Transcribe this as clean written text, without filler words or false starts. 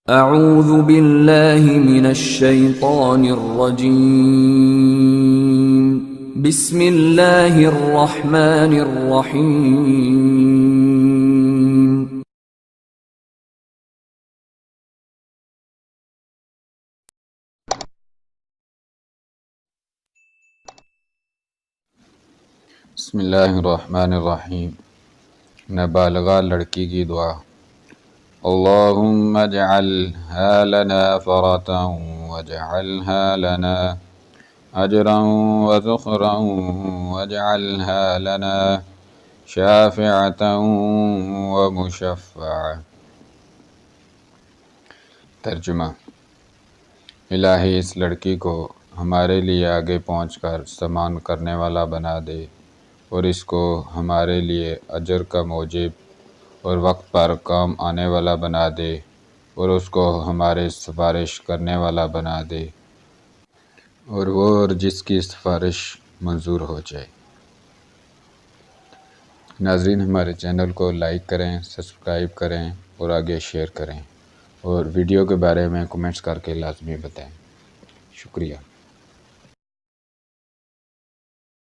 اعوذ باللہ من الشیطان الرجیم بسم اللہ الرحمن الرحیم بسم اللہ الرحمن الرحیم۔ نابالغہ لڑکی کی دعا۔ اللہم اجعلها لنا فرطا واجعلها لنا اجرا وذخرا واجعلها لنا شافعة ومشفعة۔ ترجمہ۔ الہی اس لڑکی کو ہمارے لیے آگے پہنچ کر سامان کرنے والا بنا دے اور اس کو ہمارے لیے اجر کا موجب اور وقت پر کام آنے والا بنا دے اور اس کو ہمارے سفارش کرنے والا بنا دے اور جس کی سفارش منظور ہو جائے۔ ناظرین، ہمارے چینل کو لائک کریں، سبسکرائب کریں اور آگے شیئر کریں اور ویڈیو کے بارے میں کمنٹس کر کے لازمی بتائیں۔ شکریہ۔